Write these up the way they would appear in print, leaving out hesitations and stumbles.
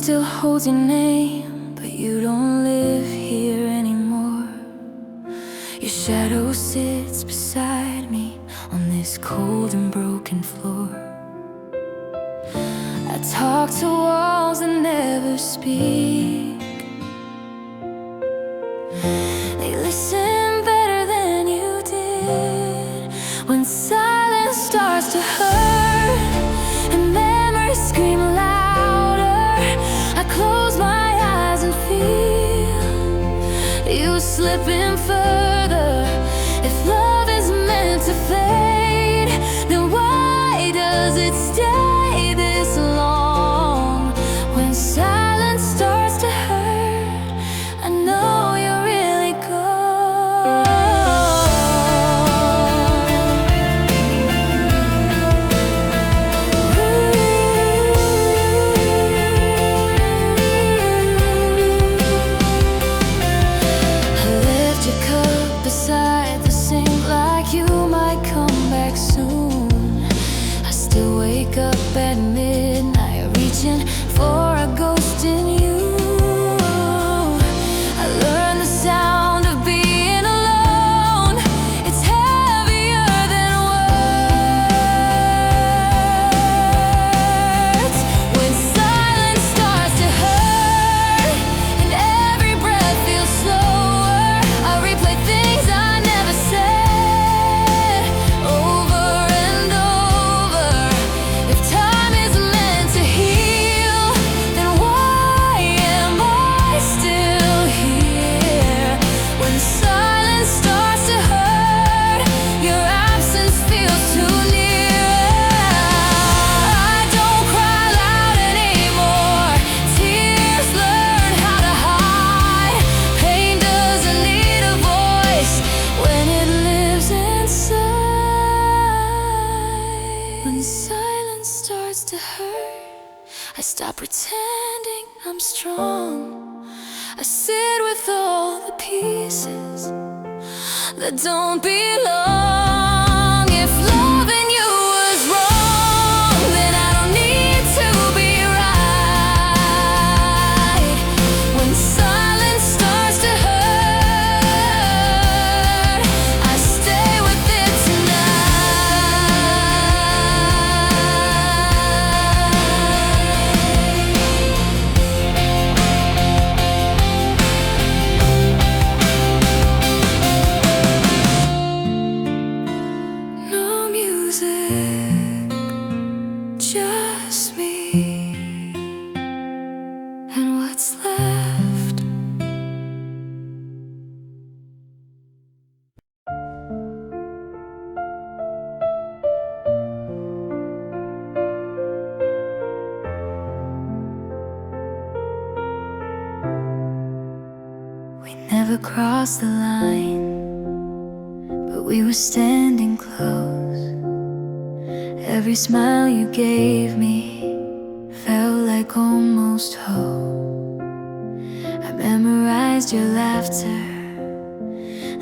still holds your name, but you don't live here anymore. Your shadow sits beside me on this cold and broken floor. I talk to walls that never speak. They listen better than you did. When silence starts to hurt and memories scream louder, I close my eyes and feel you slipping further. If love is meant to fade, then why does it stay this long? When silence starts to hurt, I know you're really gone. I left your cup beside the sink like you might come back soon. I still wake up at midnight reaching for a ghost in you. I learned the sound of being alone. It's heavier than words. When silence starts to hurt and every breath feels slower, I replay things I never said over and over. If time is meant to heal, then why am I still here? When silence starts to hurt, your absence feels too near. I don't cry loud anymore. Tears learn how to hide. Pain doesn't need a voice when it lives inside. When silence starts to hurt, I stop pretending I'm strong. I sit with all the pieces that don't belong. If loving you was wrong, then I don't need to be right. When silence starts to hurt, I stay with it No music, just me and what's left. We never crossed the line, but we were standing close. Every smile you gave me felt like almost hope. I memorized your laughter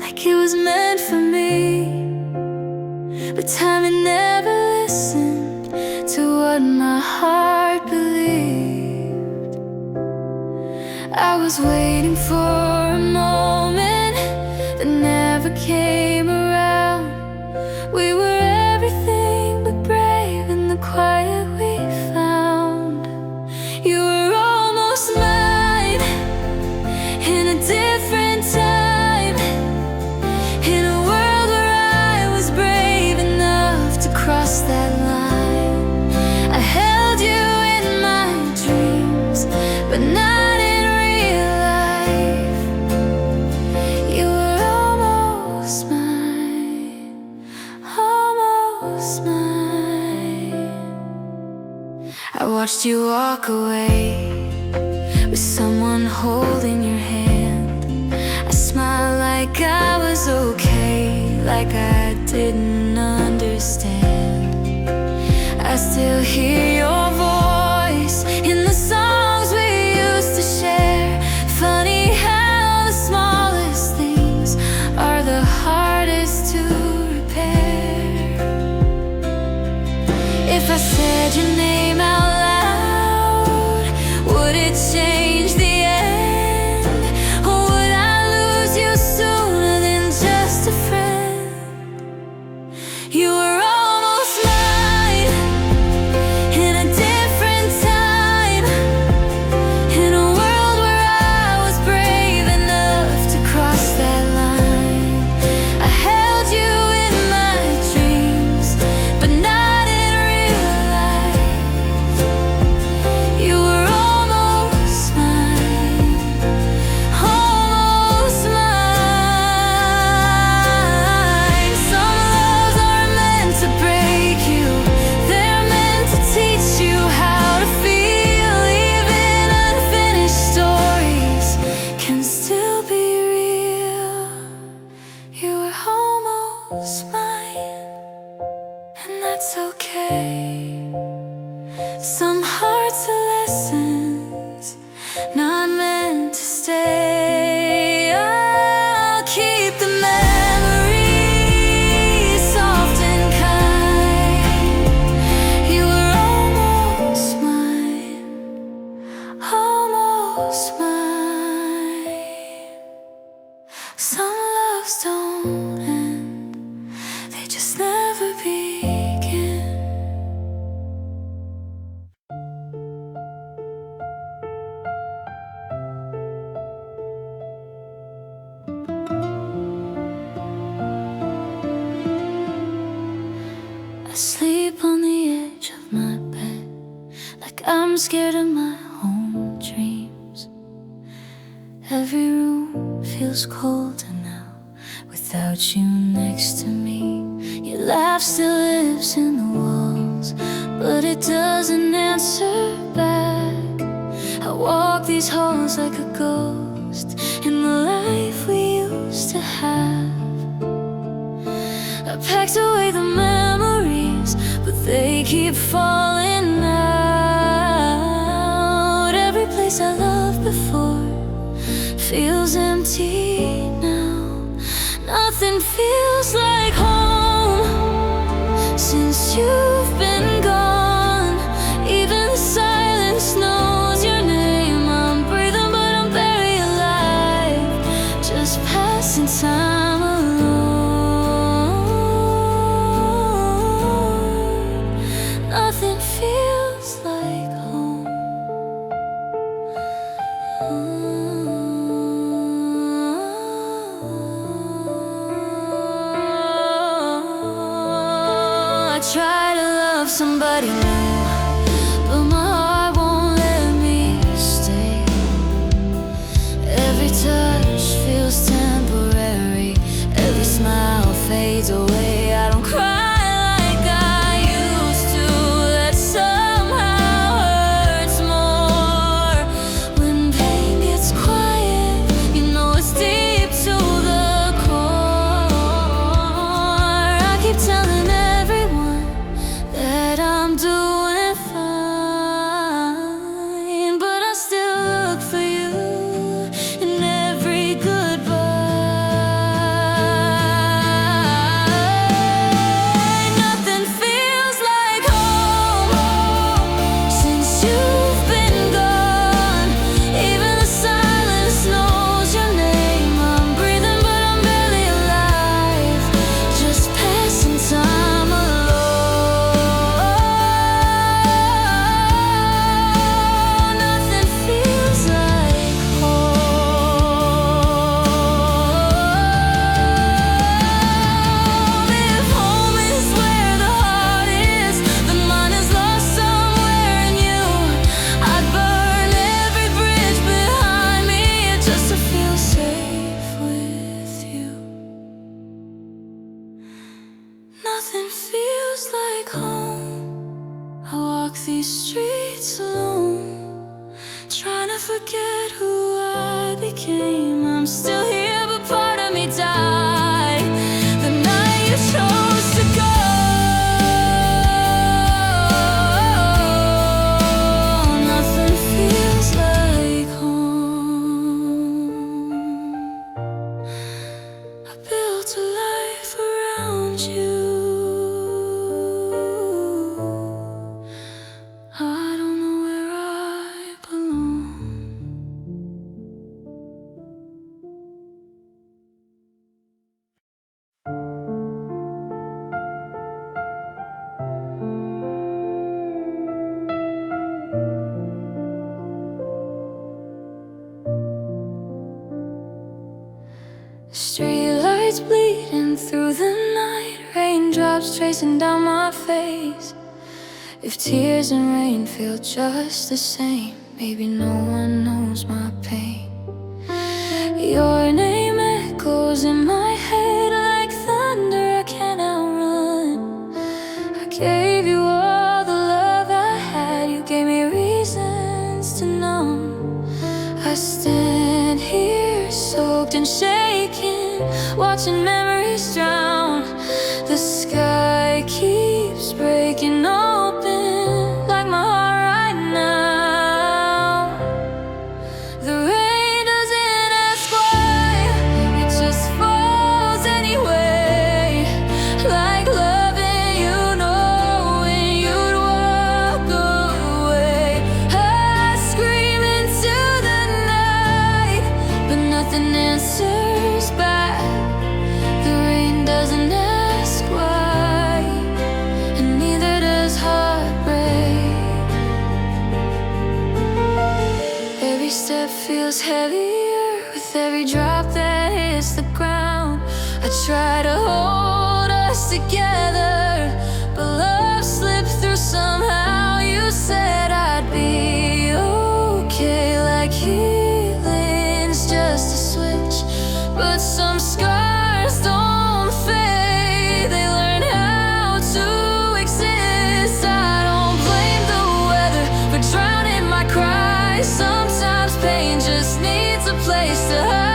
like it was meant for me, but time had never listened to what my heart believed. I was waiting for a moment that never came around. We were everything but brave in the quiet we found. You were almost mine in a different time, in a world where I was brave enough to cross that line. I held you in my dreams, but not in real life. You were almost mine, almost mine. I watched you walk away with someone holding your hand. I smiled like I was okay, like I didn't understand. I still hear your voice in the songs we used to share. Funny how the smallest things are the hardest to repair. If I said your name out loud, would it not meant to stay. I'll keep the memories soft and kind. You were almost mine, almost mine. Some loves don't end, they just never begin. I sleep on the edge of my bed, like I'm scared of my own dreams. Every room feels colder now without you next to me. Your laugh still lives in the walls, but it doesn't answer back. I walk these halls like a ghost in the life we used to have. I packed away the memories, but they keep falling out. Every place I loved before feels empty now. Nothing feels like home since you've been gone. Even the silence knows your name. I'm breathing but I'm very alive, just passing time alone. Nothing feels like home. I try to love somebody new, but my heart won't let me stay. Every touch feels temporary, every smile fades away. I don't cry like I used to, that somehow hurts more. When pain gets quiet, you know it's deep to the core. I keep telling everyone that I'm doing fine, but I still look for you in every goodbye. Nothing feels like home since you've been gone. Even the silence knows your name. I'm breathing but I'm barely alive, just passing time alone. Nothing feels like home. If home is where the heart is, then mine is lost somewhere in you. I'd burn every bridge behind me just to feel safe with you. Nothing feels like home. I walk these streets alone, trying to forget who I became. I'm still here, but part of me died the night you chose to go. Nothing feels like home. I built a life around you. I don't know where I belong. Streetlights bleeding through the night, raindrops tracing down my face. If tears and rain feel just the same, maybe no one knows my pain. Your name echoes in my head like thunder I can't outrun. I gave you all the love I had, you gave me reasons to numb. I stand here soaked and shaking, watching memories drown. The sky keeps breaking open like my heart right now. nothing answers back. The rain doesn't ask why, and neither does heartbreak. Every step feels heavier with every drop that hits the ground. I try to hold us together, but love slipped through somehow. You said I'd be okay, like healing's just a switch. But some scars don't fade, they learn how to exist. I don't blame the weather for drowning my cries. Sometimes pain just needs a place to hide.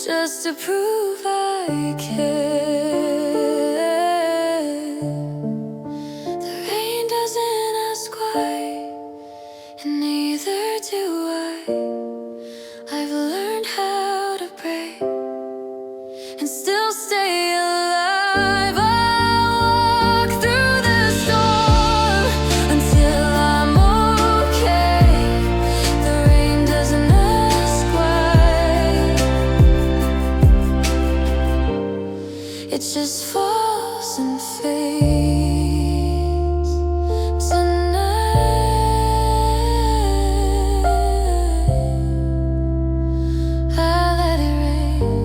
Just to prove I care. The rain doesn't ask why, and neither do I. I've learned how to pray and still stay alive. I walk through the storm until I'm okay. The rain doesn't ask why, it just falls and fades tonight. I let it rain.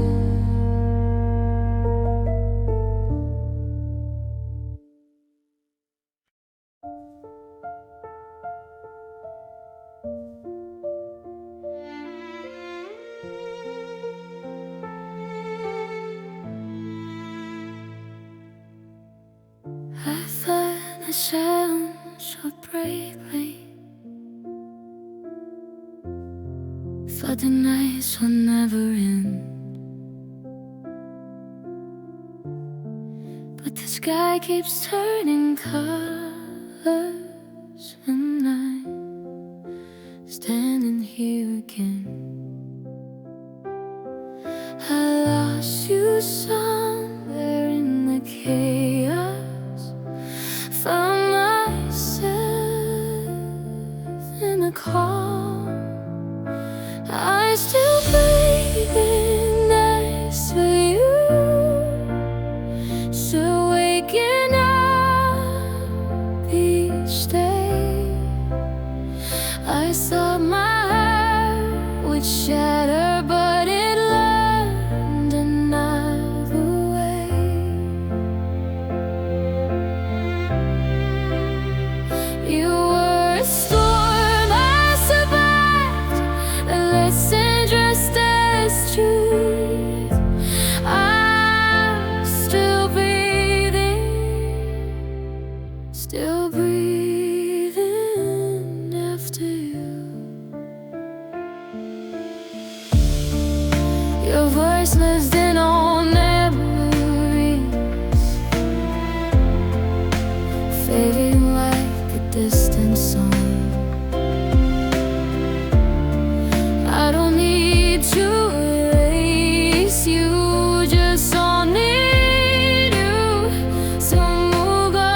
I thought the silence would break me, thought the nights would never end. But the sky keeps turning colors, and I'm standing here again. I lost you somewhere in the chaos, found myself in the calm. I still breathing next to you, still waking up each day. I thought my heart would shatter, but it learned another way. You were a storm I survived, a lesson dressed as truth. I'm still breathing after you. Your voice lives in all memories, fading like a distant song. I don't need to erase you, just all need you to move on.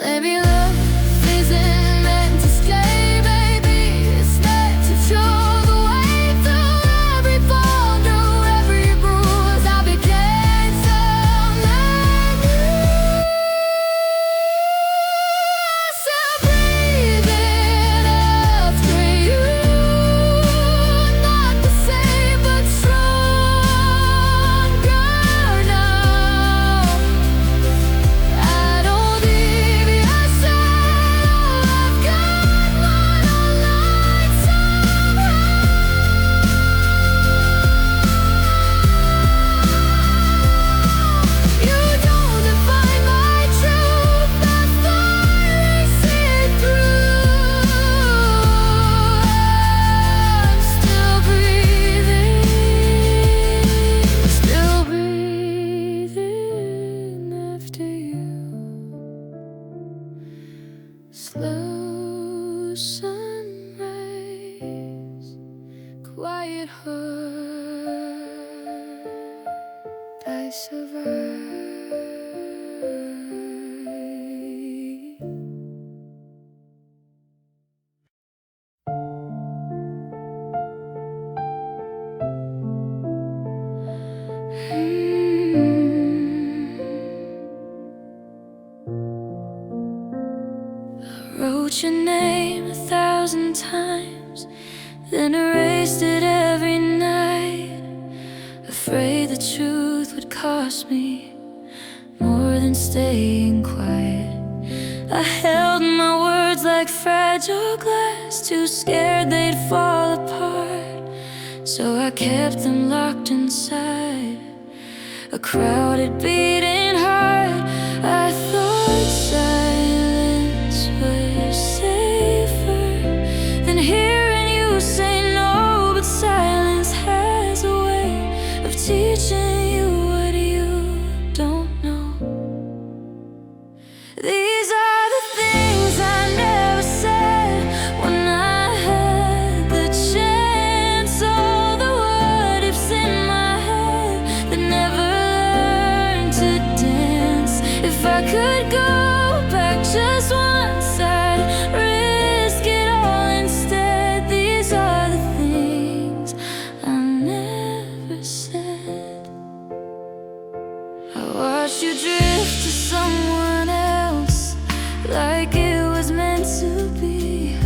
Maybe love isn't meant to stay, baby. It's meant to show the way through every fall, through every bruise. I became someone new. So breathing after you, not the same but stronger now. I don't leave your side. All I've got moonlight somehow. You don't define my truth. That's why I see it through. I'm still breathing after you. Slow sunrise, quiet heart, I survive. Wrote your name 1,000 times, then erased it every night. Afraid the truth would cost me more than staying quiet. I held my words like fragile glass, too scared they'd fall apart. So I kept them locked inside a crowded beating heart. I thought silence was safer than hearing you say no, but silence has a way of teaching you what you don't know. These are the things I never said when I had the chance. All the what ifs in my head that never learned to dance. If I could go back just once, I'd risk it all instead. These are the things I never said. I watched you drift to someone else like it was meant to be.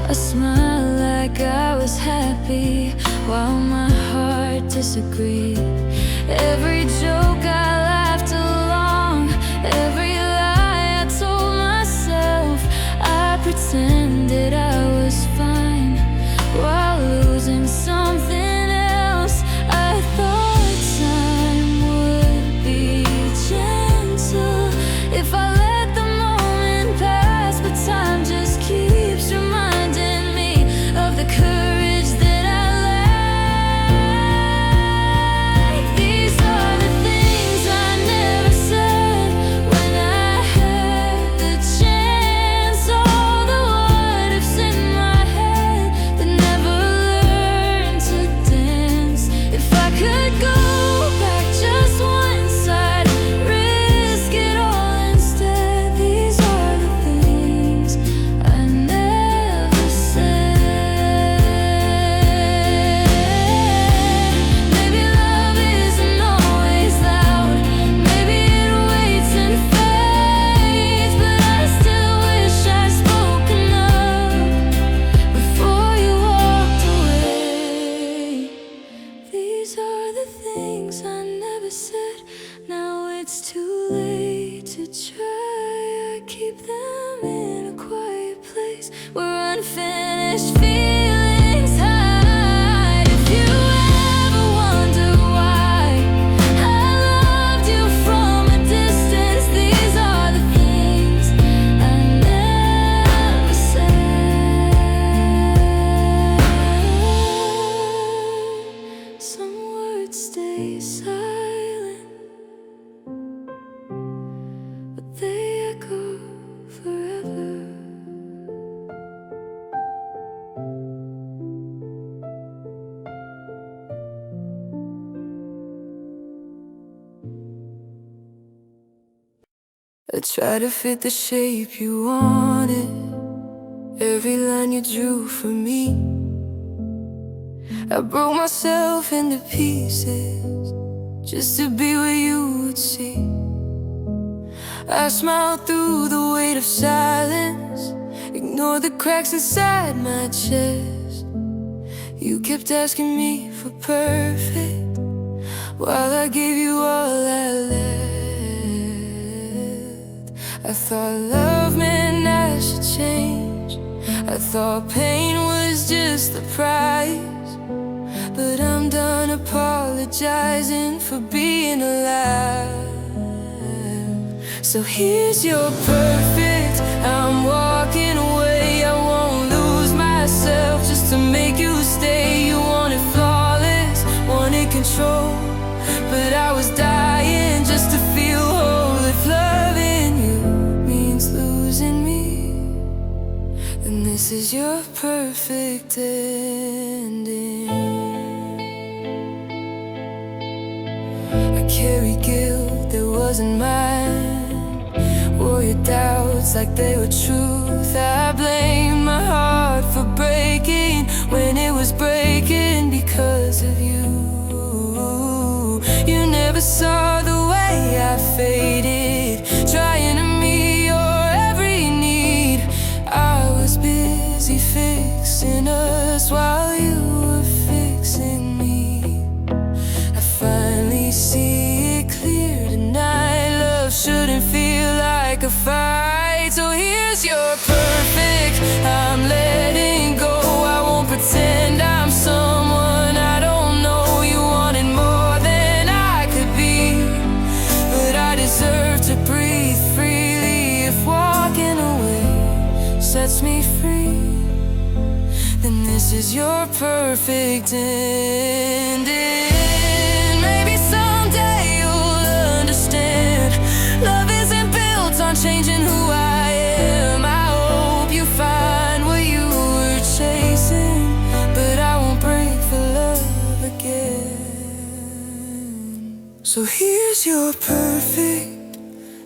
A smile like I was happy while my heart disagreed. Every joke I laughed along, every lie I told myself. I pretended I was fine while losing something else. I thought time would be gentle if I let the moment pass, but time just keeps reminding me of the courage that I lack. These are the things I never said when I had the chance. All the what ifs in my head that never learned to dance. If I could go back just once, I'd risk it all instead. These are the things I never said. Maybe love isn't always loud, maybe it waits and fades, but I still wish I'd spoken up before you walked away. These are the things I never said. Now it's too late to try. I keep them in a quiet place where unfinished feelings hide. If you ever wonder why I loved you from a distance, these are the things I never said. Some words stay silent, but they echo forever. try to fit the shape you wanted, every line you drew for me. I broke myself into pieces just to be where you would see. I smiled through the weight of silence, ignored the cracks inside my chest. You kept asking me for perfect, while I gave you all I left. I thought love meant I should change, I thought pain was just the price. But I'm done apologizing for being alive. So here's your perfect, I'm walking away. I won't lose myself just to make you stay. You wanted flawless, wanted control, but I was dying just to feel whole. If loving you means losing me, then this is your perfect ending. I carry guilt that wasn't mine, wore your doubts like they were truth. I blame my heart for breaking when it was breaking because of you. You never saw the way I faded, trying to meet your every need. I was busy fixing us while you were fixing me. I finally see it clear tonight, love shouldn't feel like a fight. So here's your perfect, I'm letting go. I won't pretend I'm someone I don't know. You wanted more than I could be, but I deserve to breathe freely. If walking away sets me free, then this is your perfect ending. Maybe someday you'll understand, love isn't built on changing who I am. I hope you find what you were chasing, but I won't break for love again. So here's your perfect,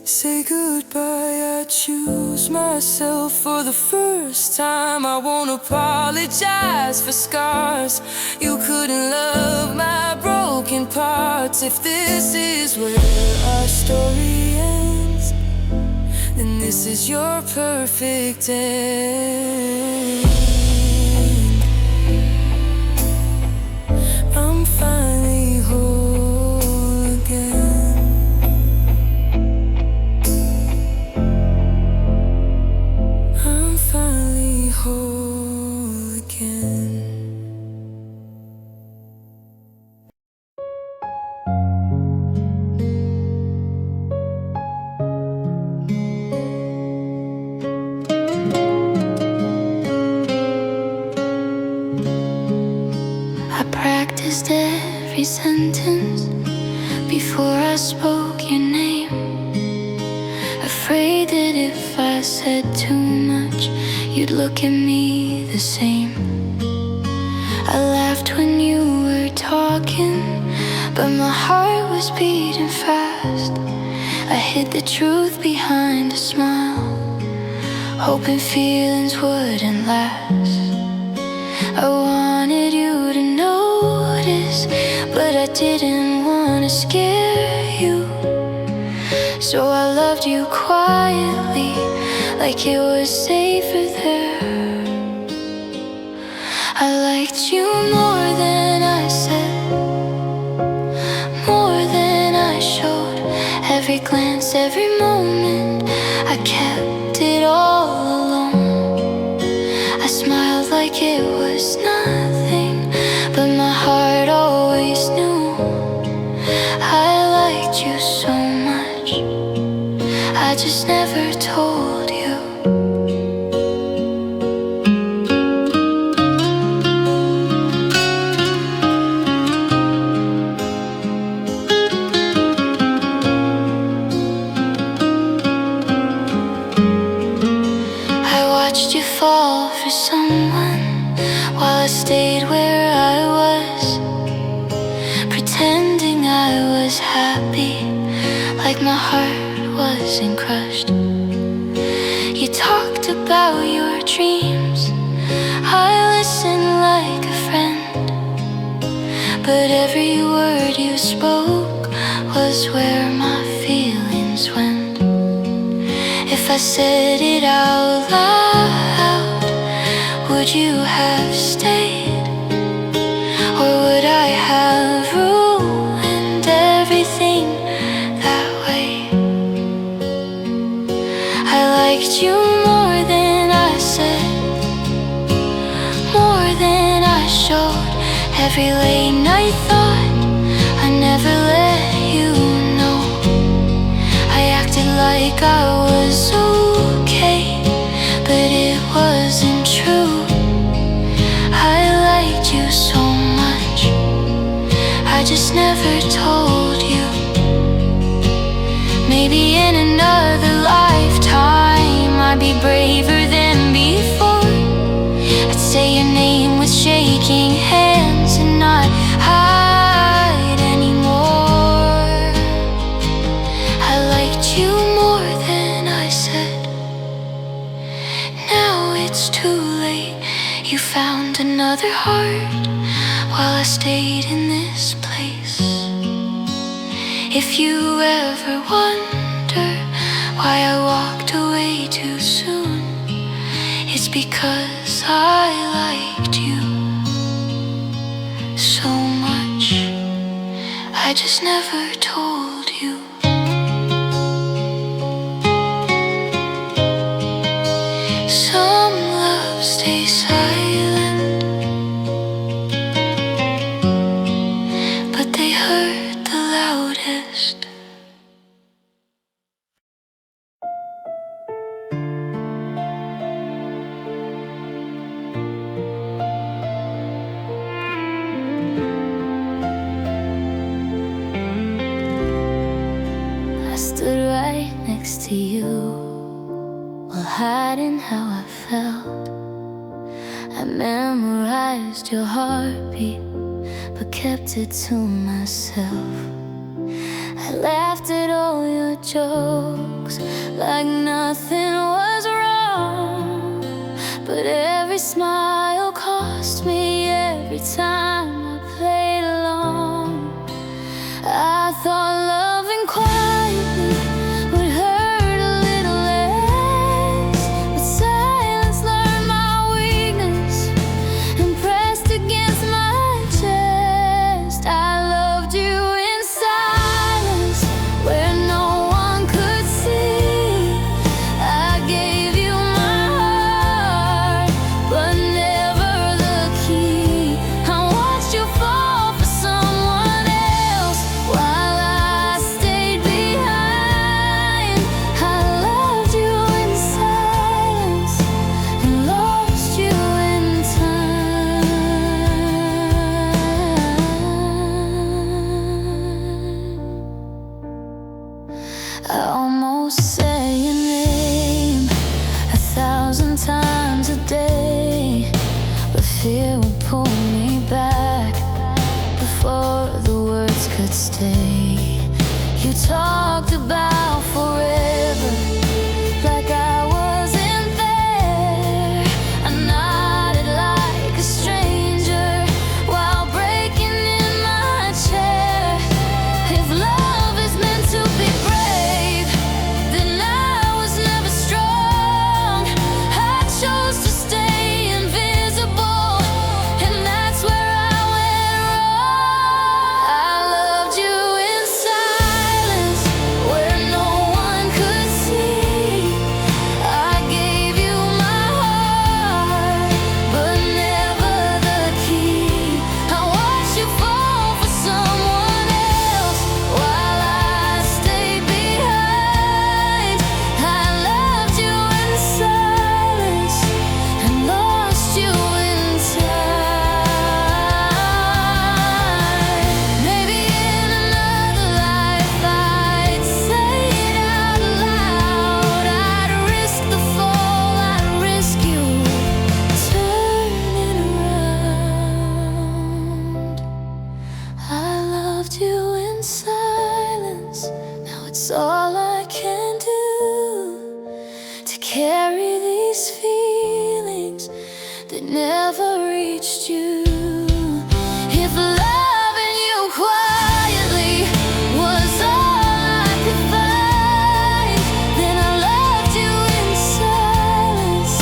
say goodbye. I choose myself for the first time. I won't apologize for scars. You couldn't love my broken parts. If this is where our story ends, then this is your perfect end. I'm finally whole again. I'm finally whole again. I practiced every sentence before I spoke your name, afraid that if I said too much, you'd look at me the same. I laughed when you were talking, but my heart was beating fast. I hid the truth behind a smile, hoping feelings wouldn't last. I wanted you to notice, but I didn't want to scare you. So I loved you quietly, like it was safer there. I liked you more than I said, more than I showed. Every glance, every moment, I kept it all alone. I smiled like it was nothing, but my heart always knew I liked you so much. I just never told you. I watched you fall for someone while I stayed where I was, pretending I was happy, like my heart wasn't crushed. You talked about your dreams, I listened like a friend, but every word you spoke was where my feelings went. If I said it out loud, would you have stayed? Or would I have ruined everything that way? I liked you more than I said, more than I showed. Every late night thought, I never let you know. I acted like I was okay, but it wasn't true. I liked you so much, I just never told you. Maybe in another lifetime I'd be braver than before. I'd say your name with shaking hands and not hide anymore. I liked you more than I said. Now it's too late, you found another heart while I stayed in this place. If you ever wonder why I walked away too soon, it's because I liked you so much, I just never told you. Some love stays silent, but they hurt the loudest. I stood right next to you while hiding how I felt. I memorized your heartbeat, but kept it to myself. I laughed at all your jokes like nothing was wrong, but every smile cost me every time I played along. I thought loving quietly would hurt a little less, but silence learned my weakness and pressed against my chest. I loved you in silence where no one could see. I gave you my heart, but never the key. I carry these feelings that never reached you. If loving you quietly was all I could find, then I loved you in silence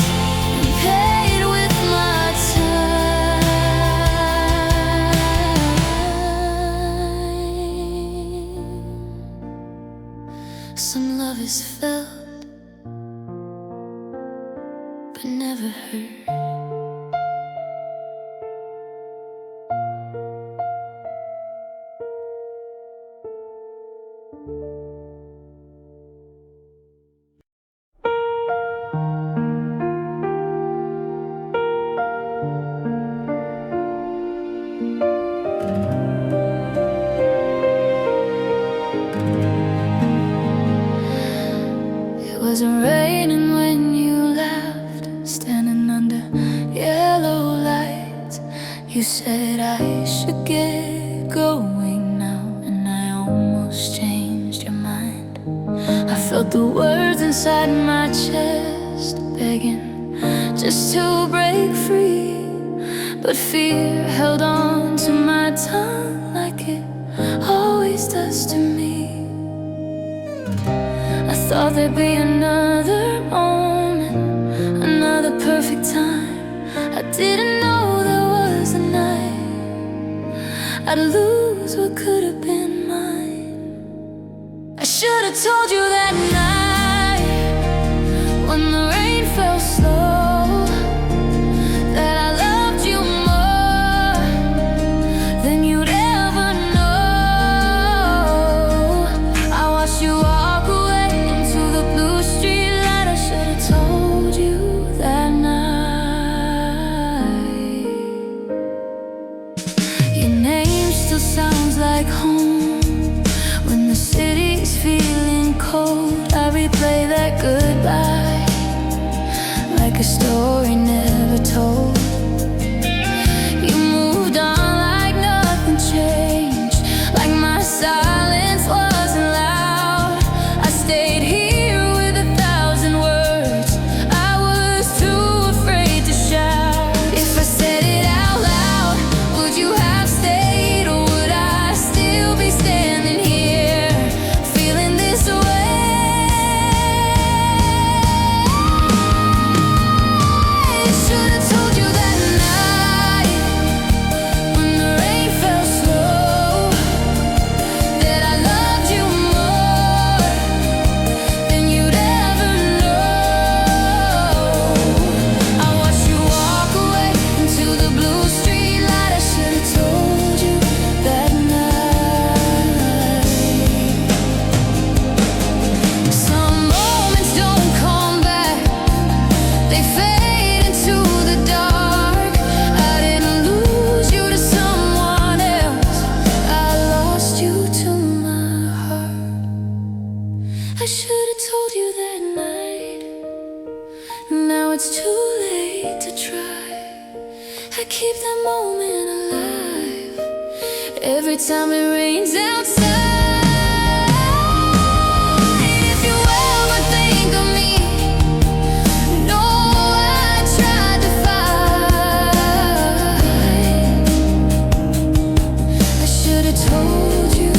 and paid with my time. Some love is felt but never hurt. It wasn't raining when you left, standing under yellow lights. You said I should get going now, and I almost changed your mind. I felt the words inside my chest begging just to break free, but fear held on to my tongue like it always does to me. I thought there'd be another moment, another perfect time. I didn't know there was a night I'd lose what could have been mine. I should have told you that night when the rain fell slow that I loved you more than you'd ever know. I watched you walk away into the blue street light. I should have told you that night. Your name still sounds like home when the city's feeling cold. I replay that goodbye like a story never told. You moved on like nothing changed, like my silence wasn't loud. I stayed here with 1,000 words I was too afraid to shout. If I said it out loud, would you have stayed, or would I still be standing here feeling this way? I should have told you that night when the rain fell slow that I loved you more than you'd ever know. I watched you walk away into the blue street light. I should have told you that night. Some moments don't come back, they fade into the dark. I didn't lose you to someone else, I lost you to my heart. I should have told you that night. Now it's too late to try. I keep that moment alive every time it rains outside. If you ever think of me, know I tried to fight. I should have told you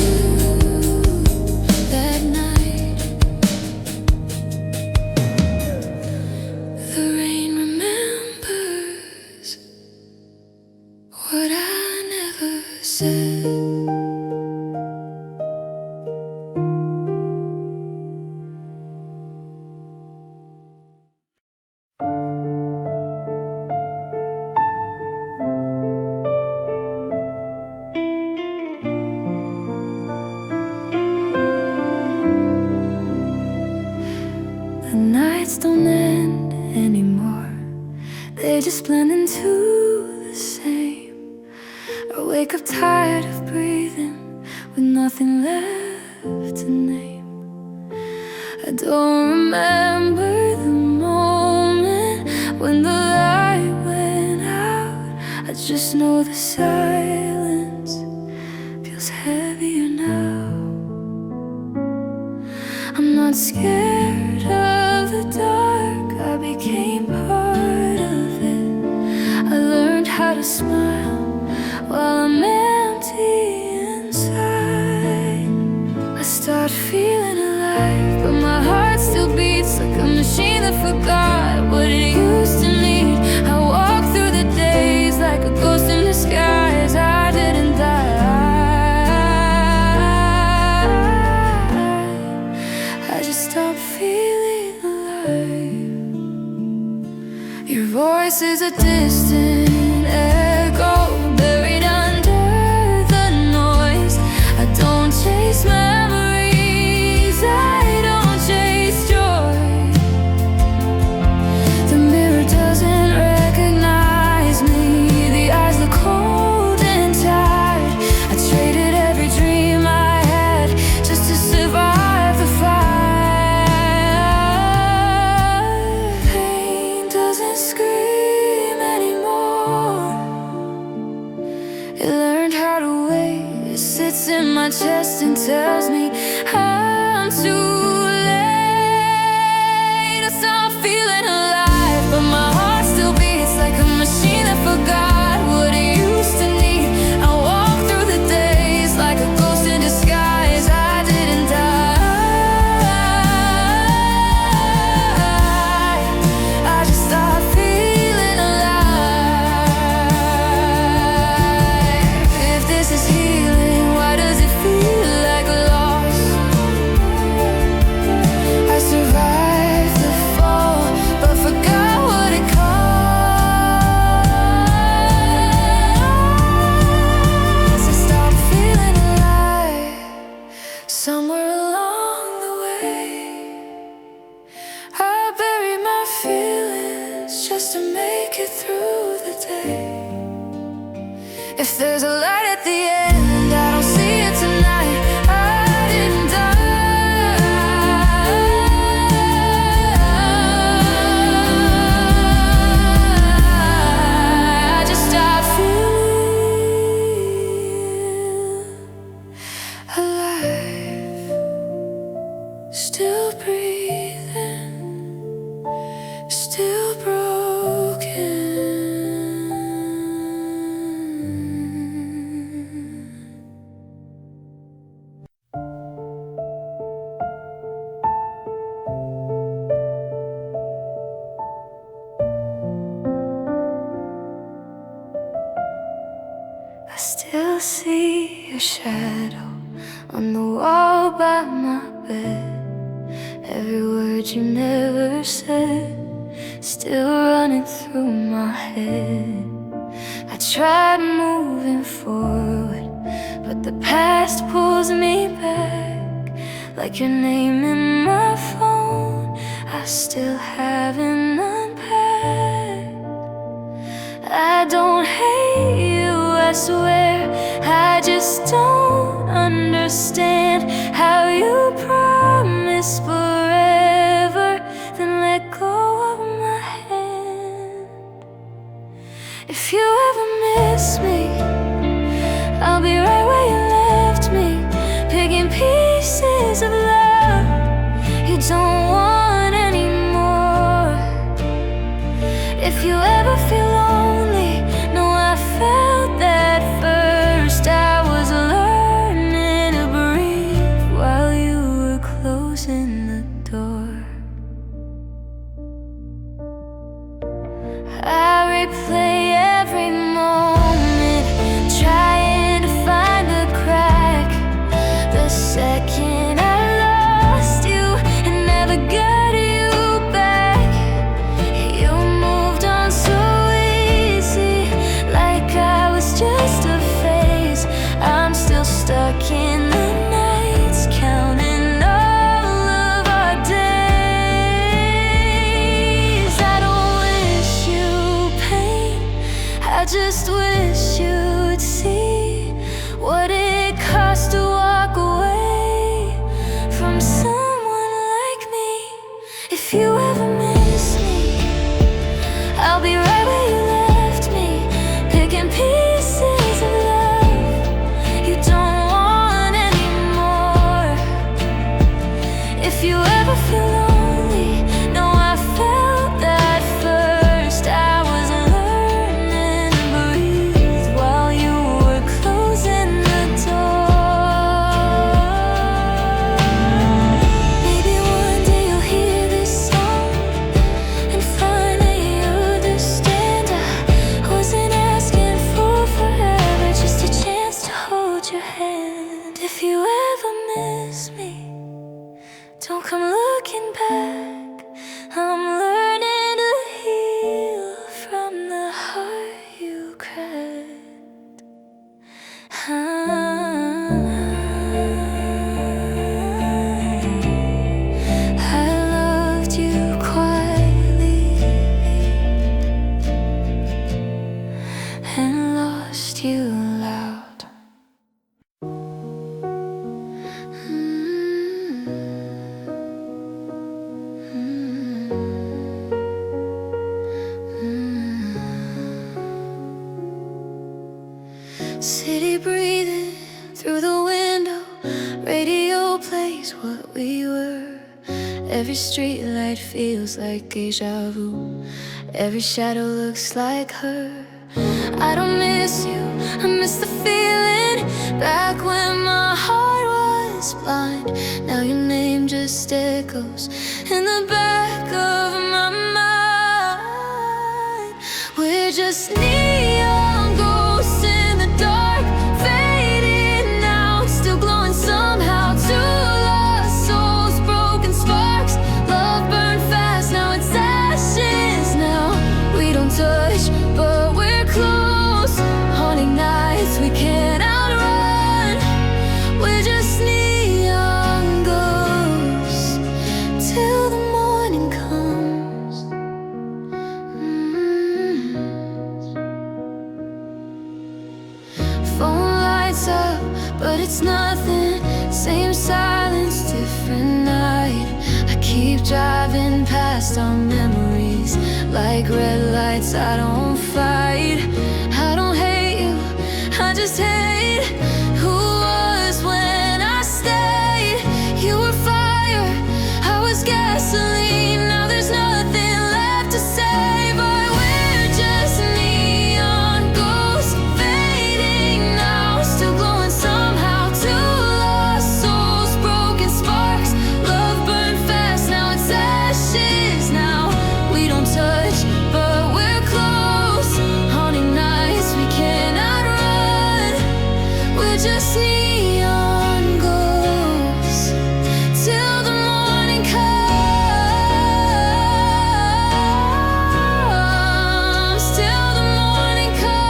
that night. The rain remembers what I never said. The nights don't end anymore, they just blend into the same. I wake up tired of breathing with nothing left to name. I don't remember the moment when the light went out. I just know the silence feels heavier now. I'm not scared of the dark, voice is a distant echo, buried under the noise. I don't chase memories, I don't chase joy. The mirror doesn't recognize me, the eyes look cold and tired. I traded every dream I had just to survive the fire. Pain doesn't scream anymore, it learned how to wait. It sits in my chest and tells me I'm too late. I stop feeling alive, but my heart still beats like a machine that forgot what it used to need. I walk through the days like a ghost in disguise. I didn't die, I just stopped feeling alive. If this is healing, why does it feel like loss? I survived the fall, but forgot what it costs. I stopped feeling alive somewhere along the way. I buried my feelings just to make it through the day. If there's a light at the end, I don't see it tonight. I didn't die, I just stopped feeling alive. Still breathing, still broken. I still see your shadow on the wall by my bed. Every word you never said still running through my head. I tried moving forward, but the past pulls me back. Like your name in my phone, I still haven't unpacked. I don't hate you, I swear, I just don't understand how you promise forever, then let go of my hand. If you ever miss me, I'll be right where you left me, picking pieces of love you don't want anymore. If you ever feel lonely, know I felt that first. I was learning to breathe while you were closing the door. I replay every moment, trying to find the crack. The second I lost you and never got you back, you moved on so easy, like I was just a phase. I'm still stuck in the nights, counting all of our days. I don't wish you pain, I just wish you'd see what it costs to walk away from someone like me. If you ever miss me, I'll be right where you left me, picking pieces of love you don't want anymore. If you ever feel lonely, know I felt that first. I was learning to breathe while you were closing the what we were. Every street light feels like deja vu. Every shadow looks like her. I don't miss you, I miss the feeling back when my heart was blind. Now your name just echoes in the back of my mind. We're just neon ghosts in the dark, fading out, still glowing somehow. Two lost souls, broken sparks. Love burned fast, now it's ashes. Now we don't touch, but we're close. Haunting nights we can't outrun. We're just neon ghosts till the morning comes. Phone lights up, but it's nothing. Same silence, different night. I keep driving past our memories like red lights. I don't fight, I don't hate you, I just hate who was when I stayed. You were fire, I was gasoline. Now there's nothing left to say, but we're just neon ghosts, fading now, still glowing somehow. Two lost souls, broken sparks. Love burned fast, now it's ashes. Now we don't touch, but we're close. Haunting nights we can't outrun. We're just neon ghosts till the morning comes. Till the morning comes.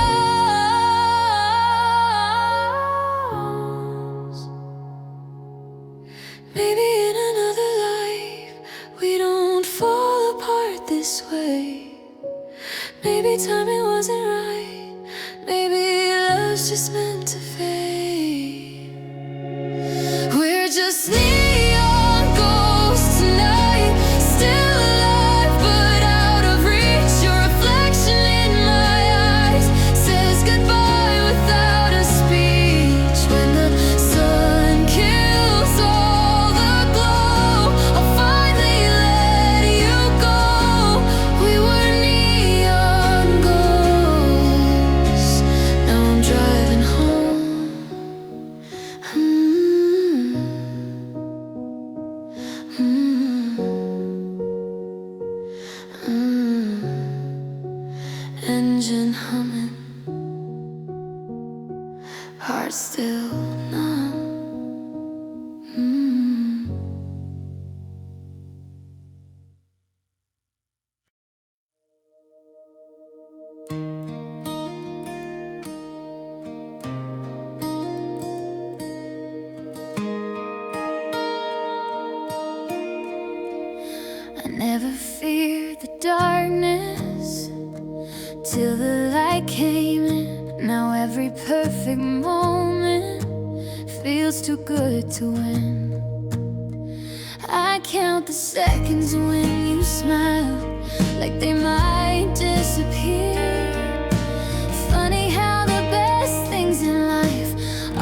Maybe in another life we don't fall apart this way. Maybe timing wasn't right. Maybe love's just meant to fade. We're just neon ghosts tonight, still alive but out of reach. Your reflection in my eyes says goodbye without a speech. When the sun kills all the glow, I'll finally let you go. We were neon ghosts, now I'm driving home. Engine humming, heart still numb. I never feared the darkness till the light came in. Now every perfect moment feels too good to win. I count the seconds when you smile, like they might disappear. Funny how the best things in life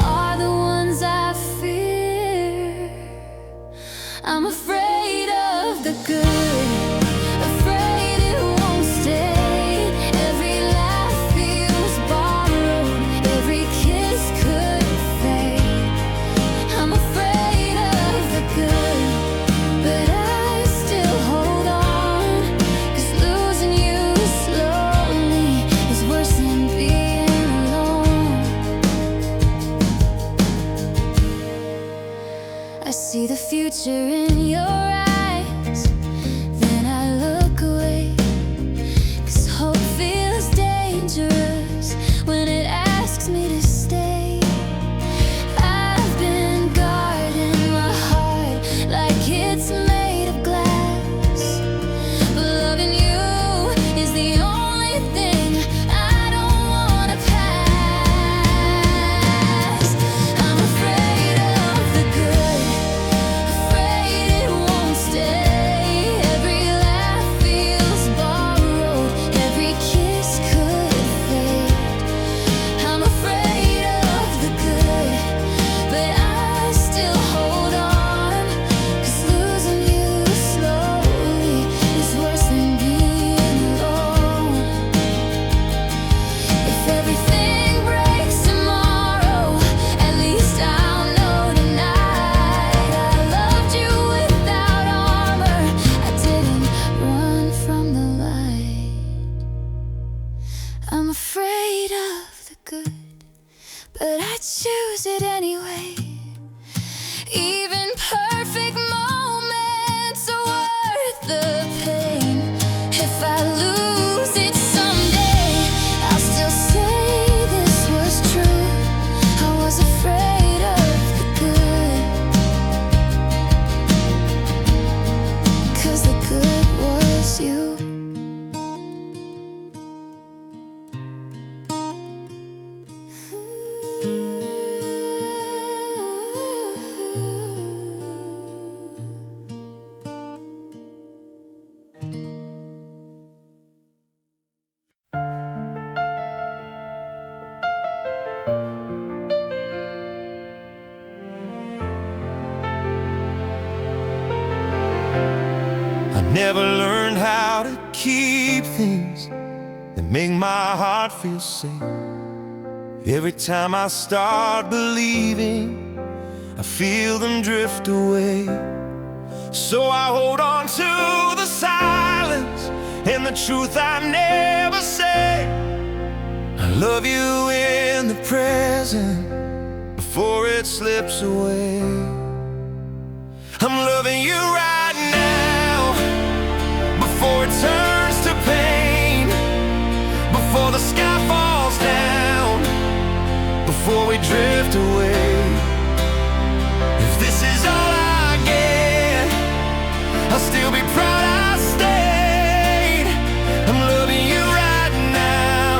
are the ones I fear. I'm afraid of the good, afraid it won't stay. Every laugh feels borrowed, every kiss could fade. I'm afraid of the good, but I still hold on, 'cause losing you never learned how to keep things that make my heart feel safe. Every time I start believing, I feel them drift away. So I hold on to the silence and the truth I never say. I love you in the present before it slips away. I'm loving you right now before it turns to pain, before the sky falls down, before we drift away. If this is all I get, I'll still be proud I stayed. I'm loving you right now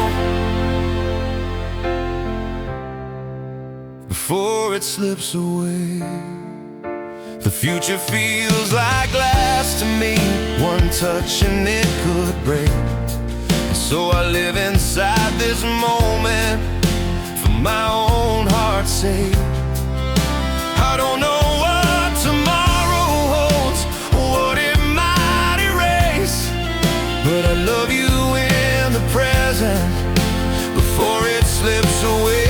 before it slips away. The future feels like glass to me, one touch and it could break. So I live inside this moment for my own heart's sake. I don't know what tomorrow holds, what it might erase, but I love you in the present before it slips away.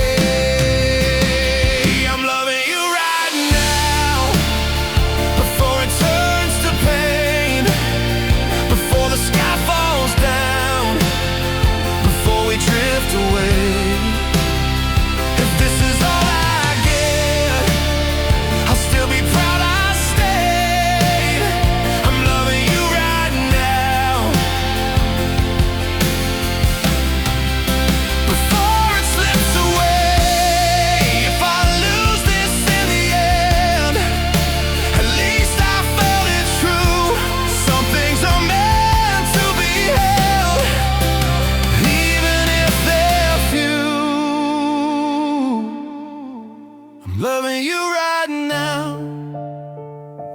Loving you right now,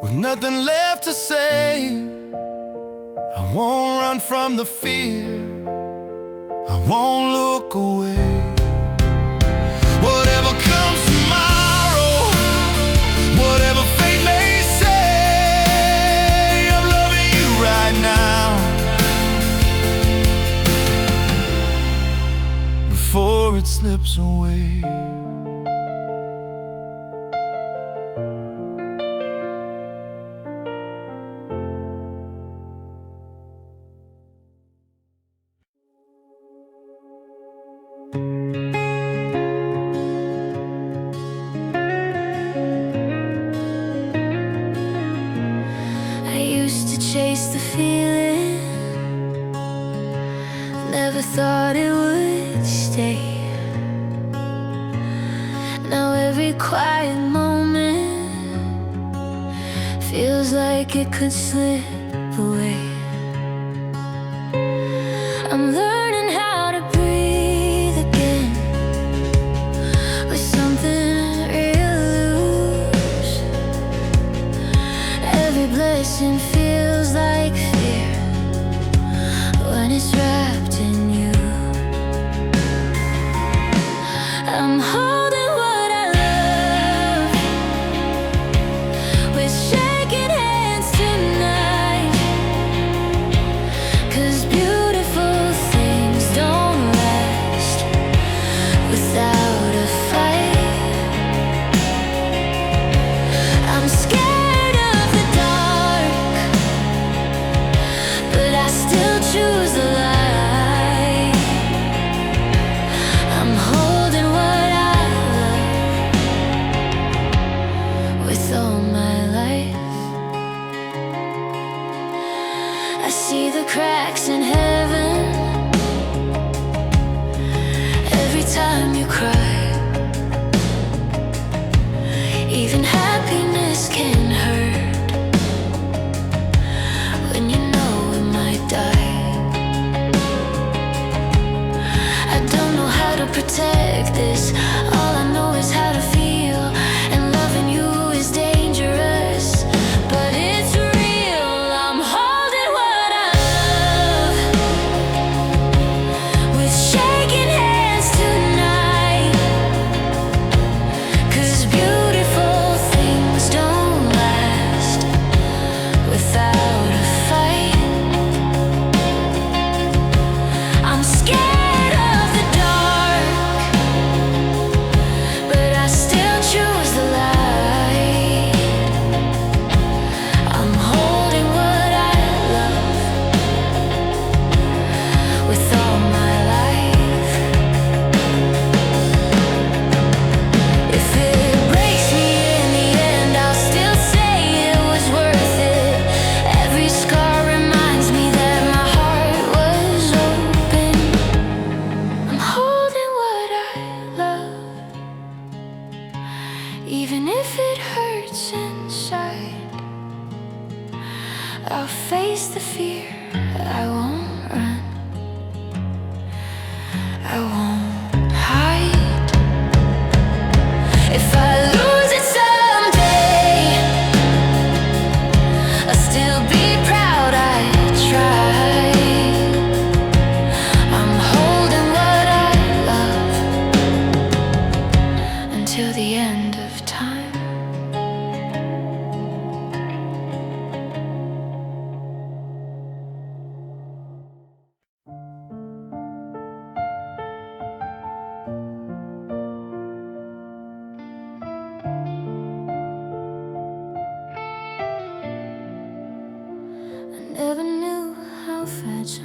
with nothing left to say. I won't run from the fear, I won't look away. Whatever comes tomorrow, whatever fate may say, I'm loving you right now before it slips away. Chase the feeling, never thought it would stay. Now every quiet moment feels like it could slip away. I'm learning how to breathe again with something real loose. Every blessing feels like fear when it's wrapped in you. I'm holding what I love with shaking hands tonight, 'cause beautiful things don't last without a fight. I'm scared of the dark, but I still choose the light. I'm holding what I love with all my life. I see the cracks in heaven every time you cry. Even happiness can hurt when you know it might die. I don't know how to protect this, all I know is how to feel, and loving you is dangerous, but it's real. I'm holding what I love with shaking hands tonight, 'cause beautiful things don't last without a fight.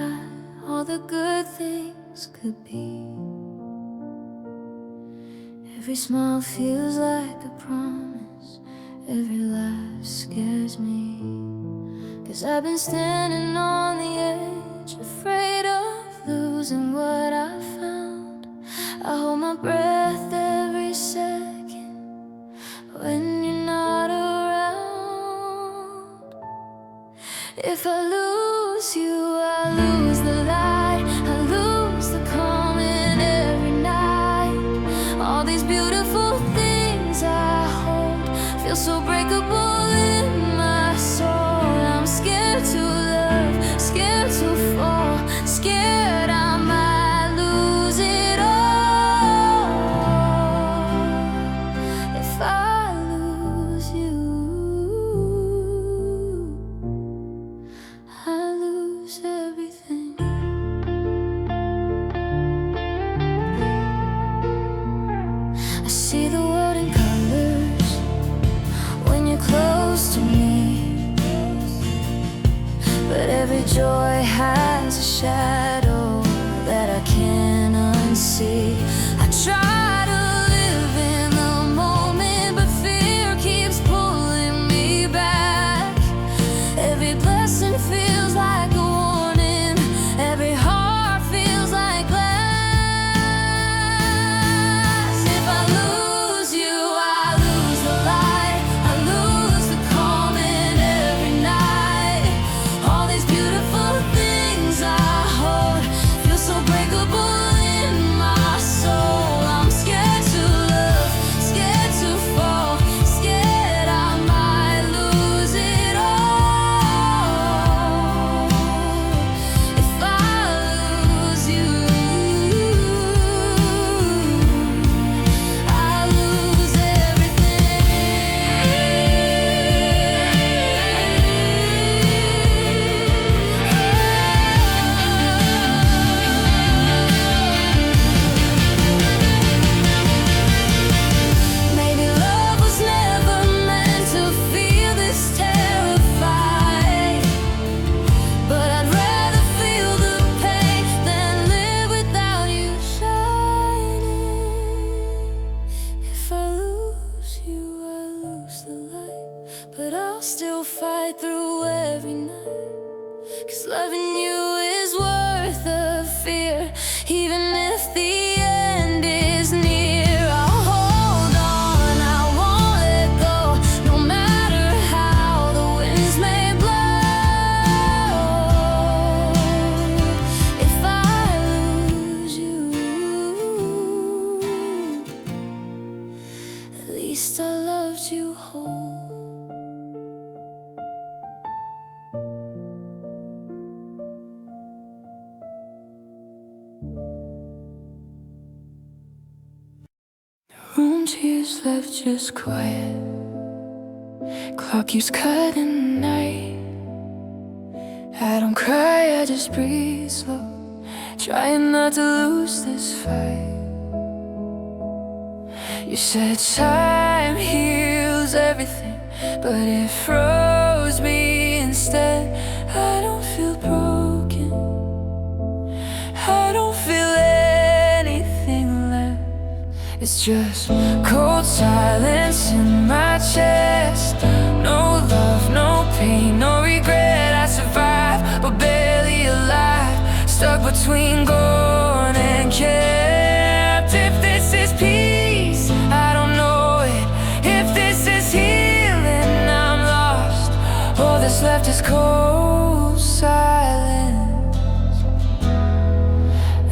high all the good things could be. Every smile feels like a promise, every laugh scares me. 'Cause I've been standing on the edge, afraid of losing what I found. I hold my breath every second when you're not around. If I lose you, I lose the light, I lose the calm in every night. All these beautiful things I hold feel so breakable in my soul. I'm scared to love, scared to fall, scared I might lose it all. If I lose you, I lose everything. I see the world in colors when you're close to me, but every joy has a shadow that I can't unsee. I try to live in the moment, but fear keeps pulling me back. Every blessing feels like a warning, every heart feels like glass. If I lose you, I lose the light, I lose the calm in every night. All these beautiful things I hold feel so breakable in my soul. I'm scared to love, scared to fall, scared I might lose it all. If I lose you, I lose Maybe love was never meant to feel this terrified, but I'd rather feel the pain than live without you shining. If I lose you, I lose the light, but I'll still fight through every night. 'Cause loving you is worth the fear, even if the end is near. I'll hold on, I won't let go, no matter how the winds may blow. If I lose you, at least I loved you whole. Room tears left just quiet, clock keeps cutting the night. I don't cry, I just breathe slow, trying not to lose this fight. You said time heals everything, but it froze me instead. I don't feel broken, I don't feel anything left. It's just cold silence in my chest. No love, no pain, no regret. I survived, but barely alive, stuck between gone and kept. If this is peace, I don't know it. If this is healing, I'm lost. All that's left is cold silence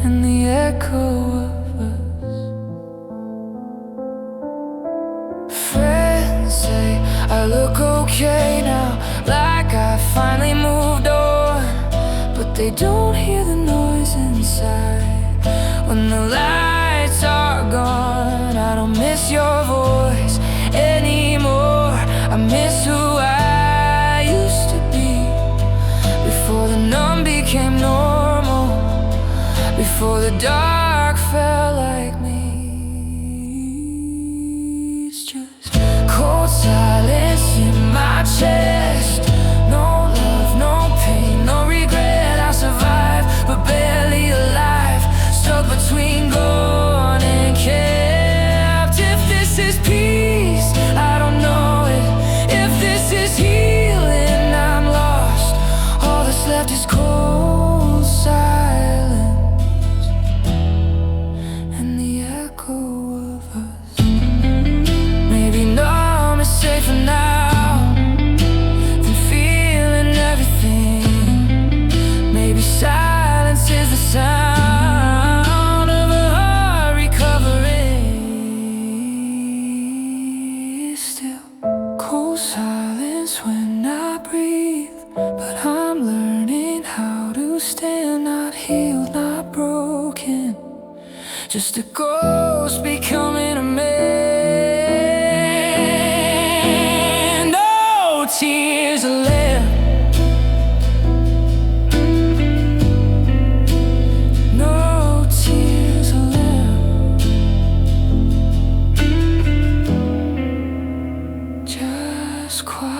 and the echo of us. Friends say I look okay now, like I finally moved on, but they don't hear the noise inside. When the lights are gone, I don't miss your voice anymore. I miss who I used to be, before the numb became normal, before the dark felt like me. It's just cold silence in my chest. No love, no pain, no regret. I survived, sin, not healed, not broken, just a ghost becoming a man. No tears are left, no tears are left, just quiet.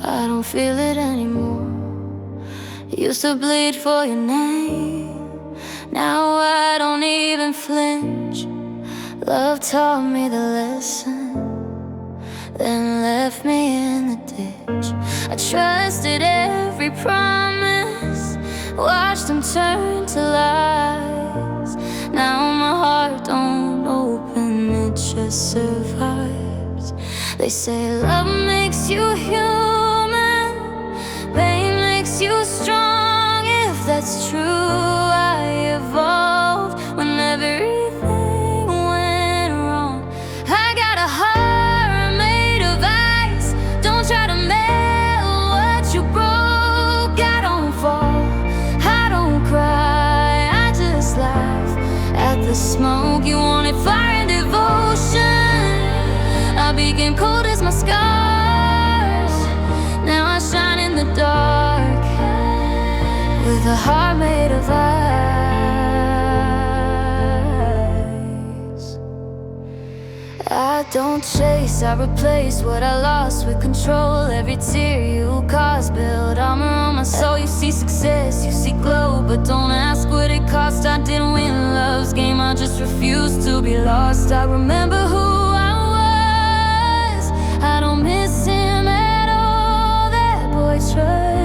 I don't feel it anymore. Used to bleed for your name, now I don't even flinch. Love taught me the lesson, then left me in the ditch. I trusted every promise, watched them turn to lies. Now my heart don't open, it just survives. They say love makes you human, pain makes you strong. If that's true, I evolved when everything went wrong. I got a heart made of ice, don't try to melt what you broke. I don't fall, I don't cry, I just laugh at the smoke. You wanted fire and devotion, I became cold as my scars. Now I shine in the dark with a heart made of ice. I don't chase, I replace what I lost with control. Every tear you cause build armor on my soul. You see success, you see glow, but don't ask what it cost. I didn't win love's game, I just refused to be lost. I remember who I was, I don't miss him at all. That boy trust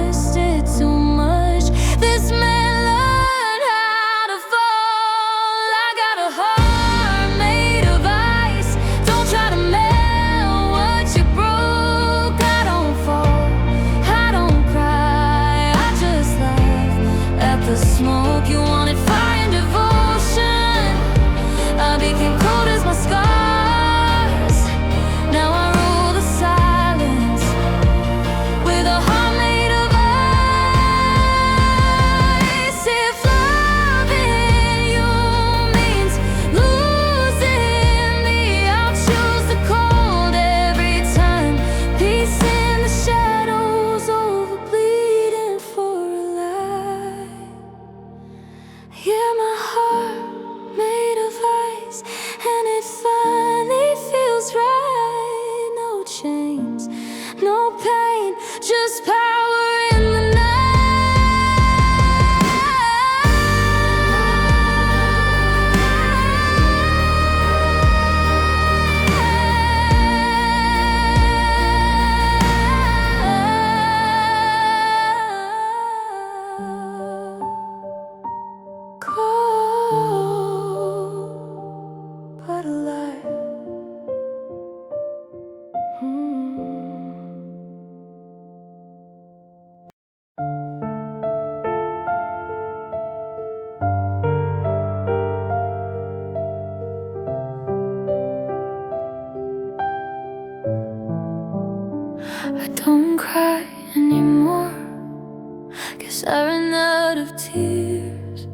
'cause I ran out of tears.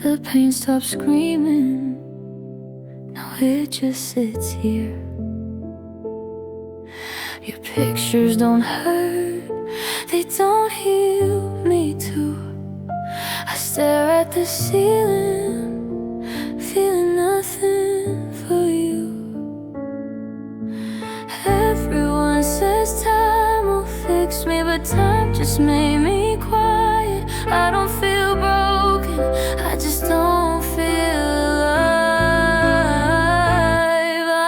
The pain stopped screaming, now it just sits here. Your pictures don't hurt, they don't heal me too. I stare at the ceiling, feeling nothing for you. Everyone says time will fix me, but time just made me quiet. I don't feel broken, I just don't feel alive.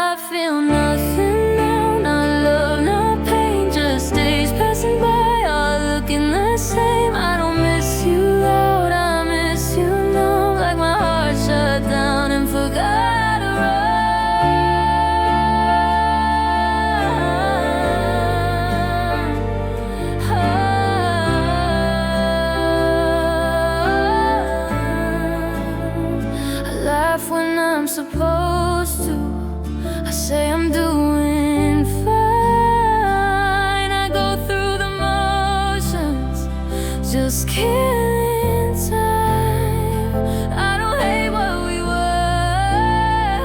I feel nothing now, not love, not pain, just days passing by, all looking the same. I don't miss you loud, I miss you numb, like my heart shut down and forgot to run. I laugh when I'm supposed to, I say I'm doing fine. I go through the motions, just killing time. I don't hate what we were,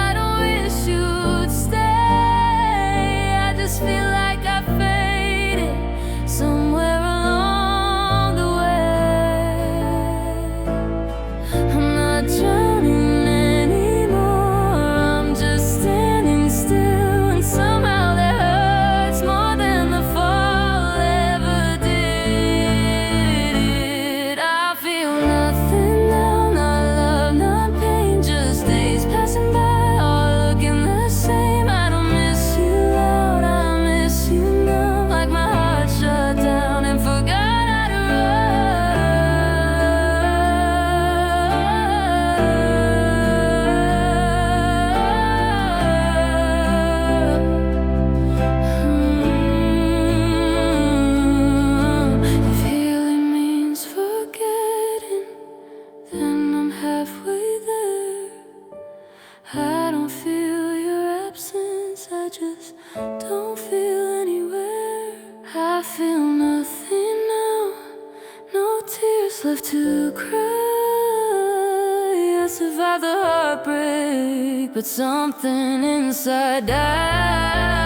I don't wish you'd stay. I just feel like I faded somewhere along the way. I'm not drowning anymore, I'm just standing still, and somehow that hurts more than the fall ever did. I feel nothing now, not love, not pain, just days passing by, all looking the same. I don't miss you loud, I miss you numb, like my heart shut down and forgot how to run. If healing means forgetting, then I'm halfway there. I don't feel your absence, I just don't feel anywhere. I feel nothing now, no tears left to cry. I survived the heartbreak, but something inside died.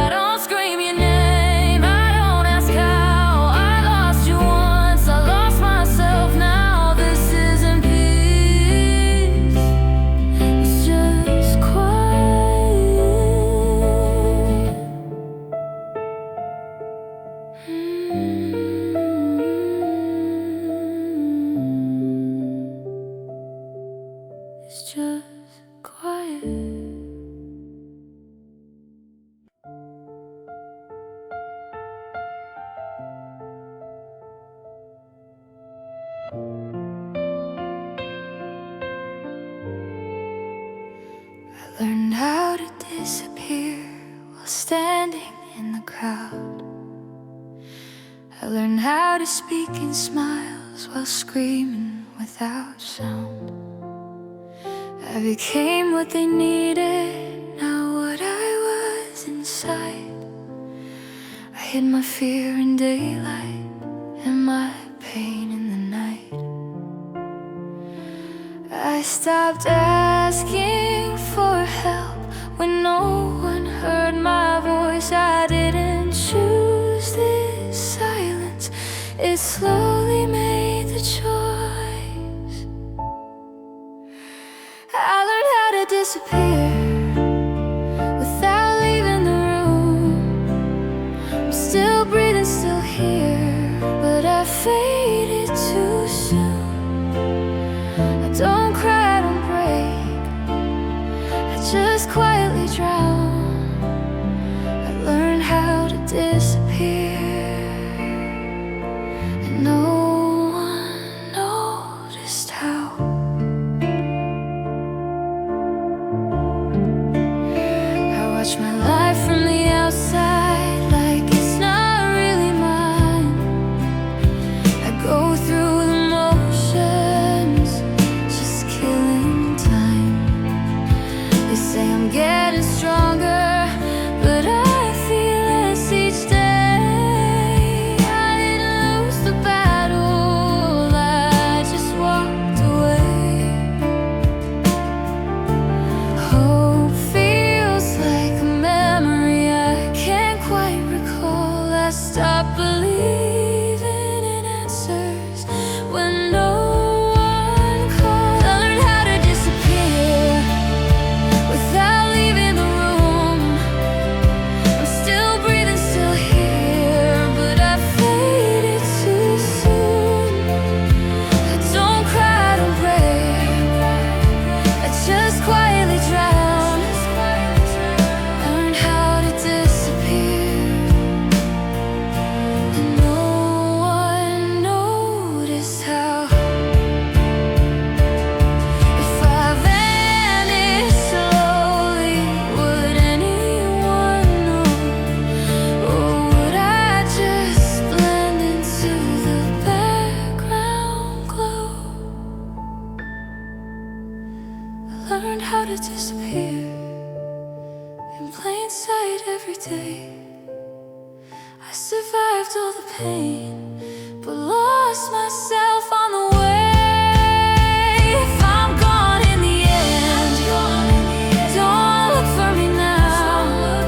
I don't scream your name, I don't ask how. I lost you once, I lost myself now. This isn't peace, it's just quiet. It's just quiet. I learned how to disappear while standing in the crowd. I learned how to speak in smiles while screaming without sound. I became what they needed, not what I was inside. I hid my fear in daylight and my pain in the night. I stopped asking for help when no one heard my voice. I didn't choose this silence, it slowly made the choice. I learned how to disappear without leaving the room. I'm still breathing, still here, but I faded too soon. I don't cry, I don't break, I just quietly drown. I learned how to disappear, and no one noticed how. I watch my life from the outside like it's not really mine. I go through the motions, just killing time. They say I'm getting stop believing in answers when no one calls. I learned how to disappear without leaving the room. I'm still breathing, still here, but I faded too soon. I don't cry, I don't break, I just quietly drown. Learned how to disappear, and no one noticed how. If I vanished slowly, would anyone know? Or would I just blend into the background glow? I learned how to disappear in plain sight every day. I survived all the pain, but lost myself on the way. If I'm gone in the end, don't look for me now.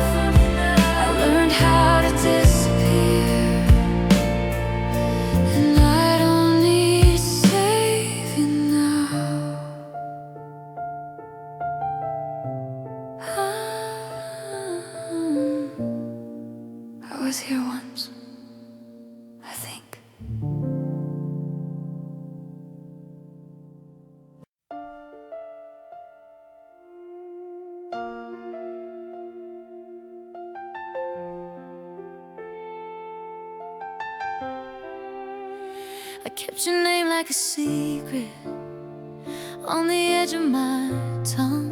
I learned how to disappear, and I don't need saving now. I was here once, I think. I kept your name like a secret on the edge of my tongue.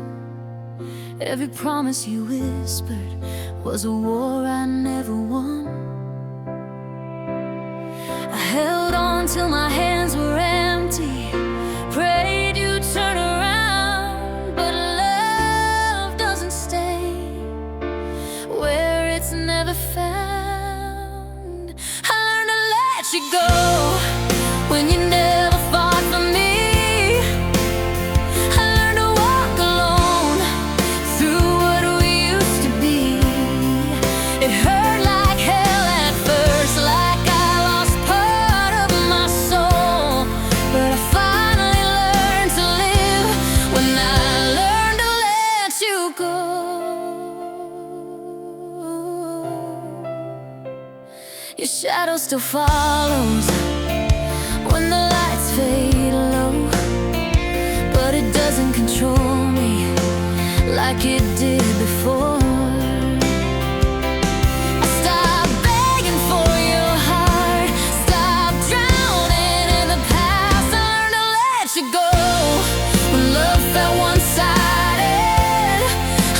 Every promise you whispered was a war I never won. I held on till my hands were empty, prayed you'd turn around. But love doesn't stay where it's never found. I learned to let you go when you never fought for me. I learned to walk alone through what we used to be. It hurt like hell at first, like I lost part of my soul. But I finally learned to live when I learned to let you go. Your shadow still follows when the lights fade low, but it doesn't control me like it did before. I stopped begging for your heart, stopped drowning in the past. I learned to let you go when love felt one-sided.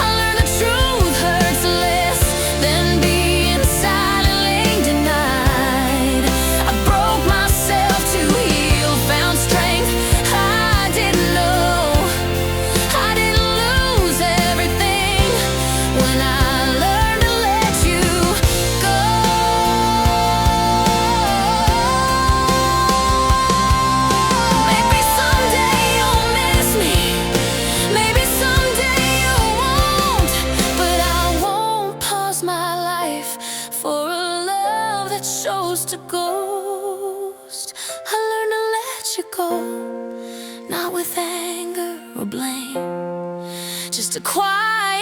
I learned the truth hurts less than being silently denied. I broke myself to heal, found strength I didn't know. I didn't lose everything when I learned to let you go. Maybe someday you'll miss me, maybe someday you won't, but I won't pause my life for a love that chose to ghost. I learned to let you go, not with anger or blame, just a quiet